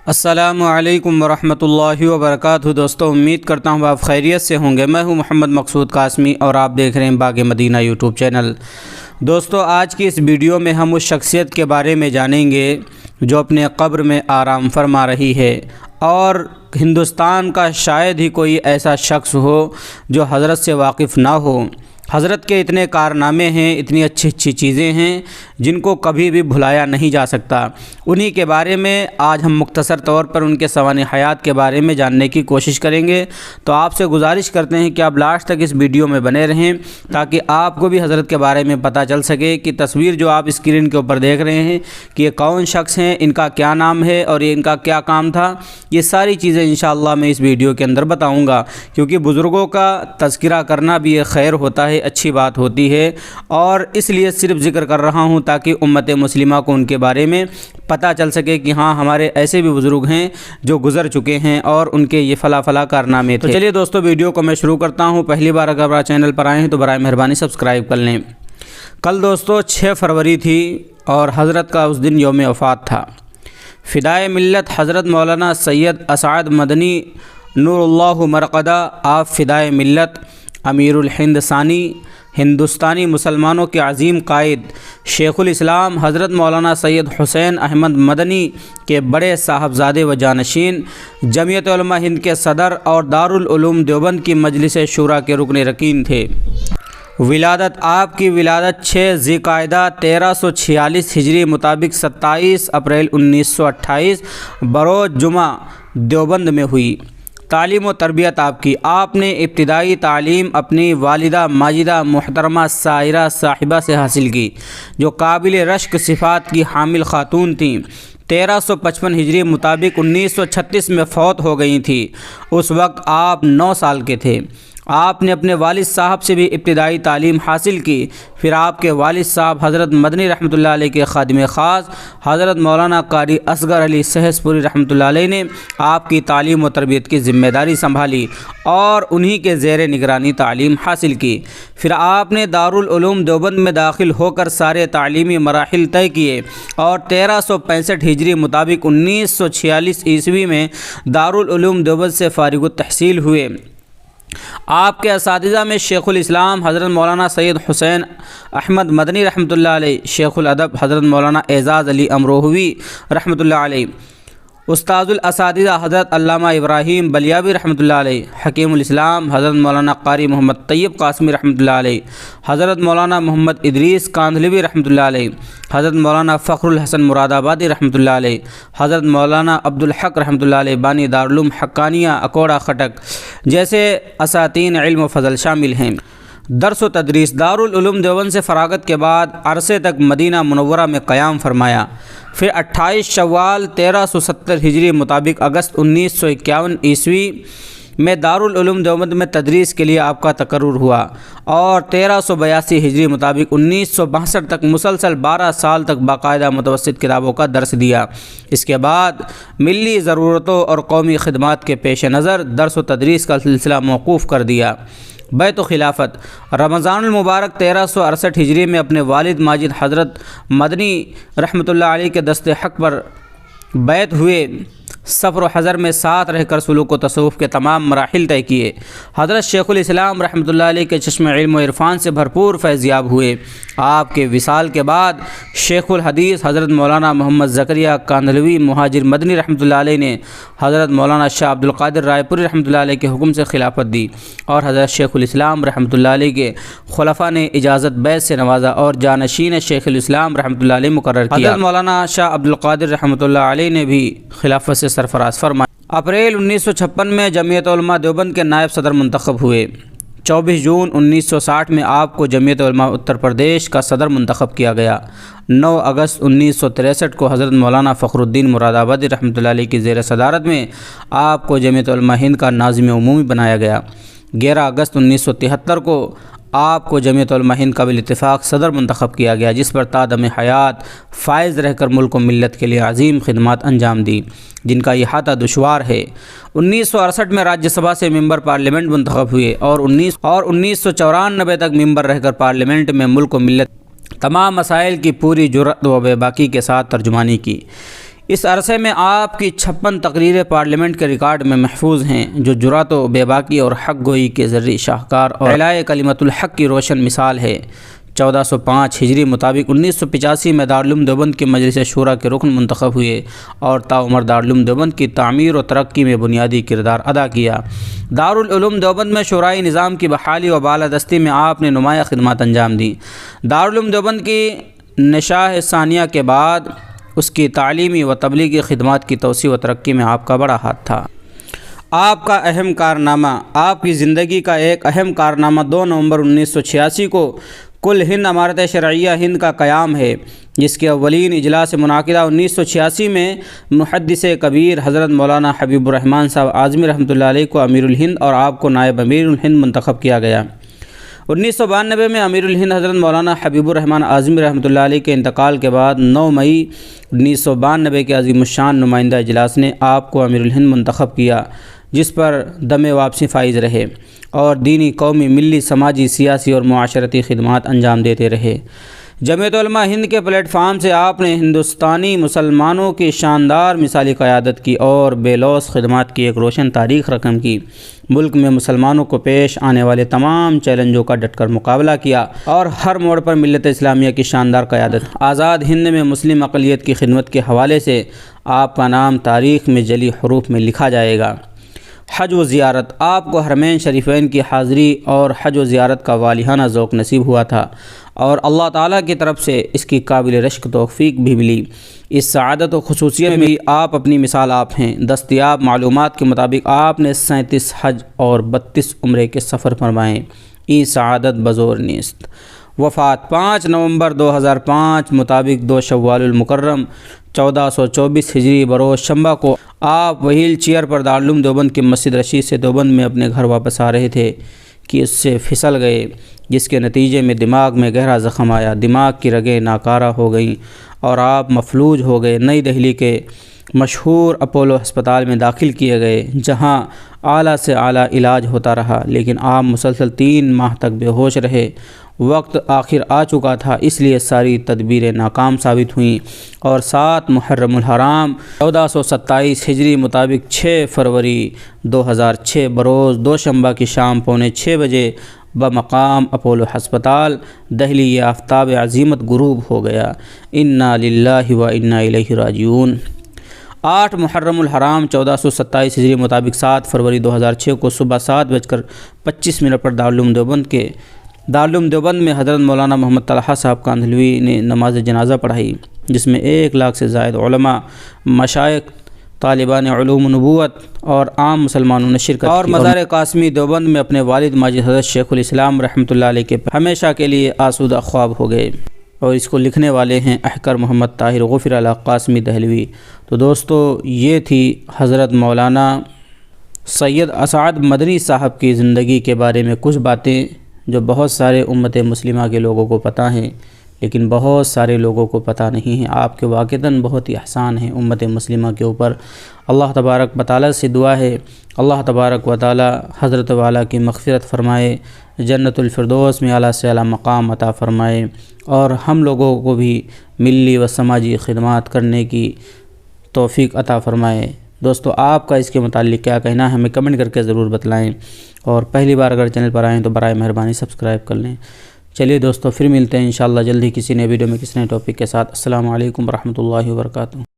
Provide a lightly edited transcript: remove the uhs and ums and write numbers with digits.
السلام علیکم ورحمۃ اللہ وبرکاتہ۔ دوستو، امید کرتا ہوں آپ خیریت سے ہوں گے۔ میں ہوں محمد مقصود قاسمی اور آپ دیکھ رہے ہیں باغ مدینہ یوٹیوب چینل۔ دوستو، آج کی اس ویڈیو میں ہم اس شخصیت کے بارے میں جانیں گے جو اپنے قبر میں آرام فرما رہی ہے، اور ہندوستان کا شاید ہی کوئی ایسا شخص ہو جو حضرت سے واقف نہ ہو۔ حضرت کے اتنے کارنامے ہیں، اتنی اچھی اچھی چیزیں ہیں جن کو کبھی بھی بھلایا نہیں جا سکتا۔ انہی کے بارے میں آج ہم مختصر طور پر ان کے سوانح حیات کے بارے میں جاننے کی کوشش کریں گے۔ تو آپ سے گزارش کرتے ہیں کہ آپ لاسٹ تک اس ویڈیو میں بنے رہیں تاکہ آپ کو بھی حضرت کے بارے میں پتہ چل سکے کہ تصویر جو آپ اسکرین کے اوپر دیکھ رہے ہیں کہ یہ کون شخص ہیں، ان کا کیا نام ہے اور یہ ان کا کیا کام تھا، یہ ساری چیزیں انشاءاللہ میں اس ویڈیو کے اندر بتاؤں گا، کیونکہ بزرگوں کا تذکرہ کرنا بھی ایک خیر ہوتا ہے، اچھی بات ہوتی ہے، اور اس لیے صرف ذکر کر رہا ہوں تاکہ امت مسلمہ کو ان کے بارے میں پتہ چل سکے کہ ہاں ہمارے ایسے بھی بزرگ ہیں جو گزر چکے ہیں اور ان کے یہ فلاں کارنامے تھے۔ تو چلیے دوستو، ویڈیو کو میں شروع کرتا ہوں۔ پہلی بار اگر آپ چینل پر آئے ہیں تو برائے مہربانی سبسکرائب کر لیں۔ کل دوستو 6 فروری تھی اور حضرت کا اس دن یوم وفات تھا۔ فدائے ملت حضرت مولانا سید اسعد مدنی نور اللہ مرقدہ، آپ فدائے ملت، امیر الہند ثانی، ہندوستانی مسلمانوں کے عظیم قائد شیخ الاسلام حضرت مولانا سید حسین احمد مدنی کے بڑے صاحبزادے و جانشین، جمعیت علماء ہند کے صدر اور دارالعلوم دیوبند کی مجلس شورا کے رکن رکین تھے۔ ولادت آپ کی ولادت 6 ذی القعدہ 1346 ہجری مطابق 27 اپریل 1928 بروز جمعہ دیوبند میں ہوئی۔ تعلیم و تربیت آپ نے ابتدائی تعلیم اپنی والدہ ماجدہ محترمہ سائرہ صاحبہ سے حاصل کی، جو قابل رشک صفات کی حامل خاتون تھیں۔ 1355 ہجری مطابق 1936 میں فوت ہو گئی تھی۔ اس وقت آپ 9 سال کے تھے۔ آپ نے اپنے والد صاحب سے بھی ابتدائی تعلیم حاصل کی، پھر آپ کے والد صاحب حضرت مدنی رحمۃ اللہ علیہ کے خادم خاص حضرت مولانا قاری اصغر علی سہس پوری رحمۃ اللہ علیہ نے آپ کی تعلیم و تربیت کی ذمہ داری سنبھالی اور انہی کے زیر نگرانی تعلیم حاصل کی۔ پھر آپ نے دارالعلوم دیوبند میں داخل ہو کر سارے تعلیمی مراحل طے کیے اور 1365 ہجری مطابق 1946 عیسوی میں دارالعلوم دیوبند سے فارغ التحصیل ہوئے۔ آپ کے اساتذہ میں شیخ الاسلام حضرت مولانا سید حسین احمد مدنی رحمۃ اللہ علیہ، شیخ الادب حضرت مولانا اعزاز علی امروہوی رحمۃ اللہ علیہ، استاذ الاساتذہ حضرت علامہ ابراہیم بلیابی رحمۃ اللہ علیہ، حکیم الاسلام حضرت مولانا قاری محمد طیب قاسمی رحمۃ اللہ علیہ، حضرت مولانا محمد ادریس کاندھلوی رحمۃ اللہ علیہ، حضرت مولانا فخر الحسن مراد آبادی رحمۃ اللہ علیہ، حضرت مولانا عبدالحق رحمۃ اللہ علیہ بانی دارالعلوم حقانیہ اکوڑا خٹک جیسے اساتین علم و فضل شامل ہیں۔ درس و تدریس دارالعلوم دیوبند سے فراغت کے بعد عرصے تک مدینہ منورہ میں قیام فرمایا۔ پھر 28 شوال 1370 ہجری مطابق اگست 1951 عیسوی میں دارالعلوم دیوبند میں تدریس کے لیے آپ کا تقرر ہوا اور 1382 ہجری مطابق 1962 تک مسلسل 12 سال تک باقاعدہ متوسط کتابوں کا درس دیا۔ اس کے بعد ملی ضرورتوں اور قومی خدمات کے پیش نظر درس و تدریس کا سلسلہ موقوف کر دیا۔ بیت و خلافت رمضان المبارک 1368 ہجری میں اپنے والد ماجد حضرت مدنی رحمۃ اللہ علیہ کے دست حق پر بیعت ہوئے۔ سفر و حضر میں ساتھ رہ کر سلوک و تصوف کے تمام مراحل طے کیے۔ حضرت شیخ الاسلام رحمۃ اللہ علیہ کے چشم علم و عرفان سے بھرپور فیض یاب ہوئے۔ آپ کے وصال کے بعد شیخ الحدیث حضرت مولانا محمد زکریا کاندھلوی مہاجر مدنی رحمۃ اللہ علیہ نے حضرت مولانا شاہ عبد القادر رائے پوری رحمۃ اللہ علیہ کے حکم سے خلافت دی، اور حضرت شیخ الاسلام رحمۃ اللہ علیہ کے خلفاء نے اجازت بیعت سے نوازا اور جانشین شیخ الاسلام رحمۃ اللہ علیہ مقرر کیا۔ حضرت مولانا شاہ عبد القادر رحمۃ اللہ علیہ نے بھی خلافت سے سرفراز فرمایا۔ اپریل 1956 میں جمعیت علماء دیوبند کے نائب صدر منتخب ہوئے۔ 24 جون 1960 میں آپ کو جمعیت علماء اتر پردیش کا صدر منتخب کیا گیا۔ 9 اگست 1963 کو حضرت مولانا فخر الدین مراد آبادی رحمۃ اللہ علیہ کی زیر صدارت میں آپ کو جمعیت علماء ہند کا ناظم عمومی بنایا گیا۔ 11 اگست 1973 کو آپ کو جمعیت علماء ہند کا بالاتفاق صدر منتخب کیا گیا، جس پر تا دم حیات فائز رہ کر ملک و ملت کے لیے عظیم خدمات انجام دی، جن کا احاطہ دشوار ہے۔ 1968 میں راجیہ سبھا سے ممبر پارلیمنٹ منتخب ہوئے اور 1994 تک ممبر رہ کر پارلیمنٹ میں ملک و ملت تمام مسائل کی پوری جرأت و بے باکی کے ساتھ ترجمانی کی۔ اس عرصے میں آپ کی 56 تقریریں پارلیمنٹ کے ریکارڈ میں محفوظ ہیں، جو جرات و بے باکی اور حق گوئی کے ذریعے شاہکار اور اعلاء کلمت الحق کی روشن مثال ہے۔ 1405 ہجری مطابق 1985 میں دارالعلوم دیوبند کے مجلس شورا کے رکن منتخب ہوئے اور تاعمر دارالعلوم دیوبند کی تعمیر و ترقی میں بنیادی کردار ادا کیا۔ دارالعلوم دیوبند میں شورائی نظام کی بحالی و بالادستی میں آپ نے نمایاں خدمات انجام دیں۔ دارالعلوم دیوبند کی نشاء ثانیہ کے بعد اس کی تعلیمی و تبلیغی خدمات کی توسیع و ترقی میں آپ کا بڑا ہاتھ تھا۔ آپ کا اہم کارنامہ، آپ کی زندگی کا ایک اہم کارنامہ 2 نومبر 1986 کو کل ہند امارت شرعیہ ہند کا قیام ہے، جس کے اولین اجلاس منعقدہ 1986 میں محدث کبیر حضرت مولانا حبیب الرحمن صاحب اعظمی رحمۃ اللہ علیہ کو امیر الہند اور آپ کو نائب امیر الہند منتخب کیا گیا۔ 1992 میں امیر الہند حضرت مولانا حبیب الرحمن اعظمی رحمۃ اللہ علیہ کے انتقال کے بعد 9 مئی 1992 کے عظیم الشان نمائندہ اجلاس نے آپ کو امیر الہند منتخب کیا، جس پر دم واپسی فائز رہے اور دینی، قومی، ملی، سماجی، سیاسی اور معاشرتی خدمات انجام دیتے رہے۔ جمعیت علماء ہند کے پلیٹ فارم سے آپ نے ہندوستانی مسلمانوں کی شاندار مثالی قیادت کی اور بے لوث خدمات کی ایک روشن تاریخ رقم کی۔ ملک میں مسلمانوں کو پیش آنے والے تمام چیلنجوں کا ڈٹ کر مقابلہ کیا اور ہر موڑ پر ملت اسلامیہ کی شاندار قیادت۔ آزاد ہند میں مسلم اقلیت کی خدمت کے حوالے سے آپ کا نام تاریخ میں جلی حروف میں لکھا جائے گا۔ حج و زیارت، آپ کو حرمین شریفین کی حاضری اور حج و زیارت کا والہانہ ذوق نصیب ہوا تھا اور اللہ تعالیٰ کی طرف سے اس کی قابل رشک توفیق بھی ملی۔ اس سعادت و خصوصیت میں بھی آپ اپنی مثال آپ ہیں۔ دستیاب معلومات کے مطابق آپ نے 37 حج اور 32 عمرے کے سفر فرمائے۔ ای سعادت بزور نیست۔ وفات 5 نومبر 2005 مطابق 2 شوال المکرم 1424 ہجری بروز شنبہ کو آپ وہیل چیئر پر دارالعلوم دیوبند کی مسجد رشید سے دیوبند میں اپنے گھر واپس آ رہے تھے کہ اس سے پھسل گئے، جس کے نتیجے میں دماغ میں گہرا زخم آیا، دماغ کی رگیں ناکارہ ہو گئیں اور آپ مفلوج ہو گئے۔ نئی دہلی کے مشہور اپولو ہسپتال میں داخل کیے گئے، جہاں اعلیٰ سے اعلیٰ علاج ہوتا رہا، لیکن آپ مسلسل 3 ماہ تک بے ہوش رہے۔ وقت آخر آ چکا تھا، اس لیے ساری تدبیریں ناکام ثابت ہوئیں اور 7 محرم الحرام 1427 ہجری مطابق 6 فروری 2006 بروز دوشنبہ کی شام 5:45 بجے بمقام اپولو ہسپتال دہلی یہ آفتاب عظیمت غروب ہو گیا۔ انا للہ و انا الیہ راجعون۔ 8 محرم الحرام 1427 ہجری مطابق 7 فروری 2006 کو صبح 7:25 پر دارالعلوم دیوبند میں حضرت مولانا محمد طلحہ صاحب کاندھلوی نے نماز جنازہ پڑھائی، جس میں 1 لاکھ سے زائد علماء، مشائخ، طالبان علوم نبوت اور عام مسلمانوں نے شرکت کی اور مزار قاسمی دیوبند میں اپنے والد ماجد حضرت شیخ الاسلام رحمۃ اللہ علیہ کے ہمیشہ کے لیے آسودہ خواب ہو گئے، اور اس کو لکھنے والے ہیں احکر محمد طاہر غفر اللہ قاسمی دہلوی۔ تو دوستو، یہ تھی حضرت مولانا سید اسعد مدنی صاحب کی زندگی کے بارے میں کچھ باتیں جو بہت سارے امت مسلمہ کے لوگوں کو پتہ ہیں، لیکن بہت سارے لوگوں کو پتہ نہیں ہیں۔ آپ کے واقعتاً بہت ہی احسان ہیں امت مسلمہ کے اوپر۔ اللہ تبارک و تعالیٰ سے دعا ہے اللہ تبارک و تعالیٰ حضرت والا کی مغفرت فرمائے، جنت الفردوس میں اعلیٰ سے اعلیٰ مقام عطا فرمائے، اور ہم لوگوں کو بھی ملی و سماجی خدمات کرنے کی توفیق عطا فرمائے۔ دوستو، آپ کا اس کے متعلق کیا کہنا ہے ہمیں کمنٹ کر کے ضرور بتلائیں، اور پہلی بار اگر چینل پر آئیں تو برائے مہربانی سبسکرائب کر لیں۔ چلیے دوستو، پھر ملتے ہیں انشاءاللہ جلدی کسی نئے ویڈیو میں کسی نئے ٹاپک کے ساتھ۔ السلام علیکم ورحمۃ اللہ وبرکاتہ۔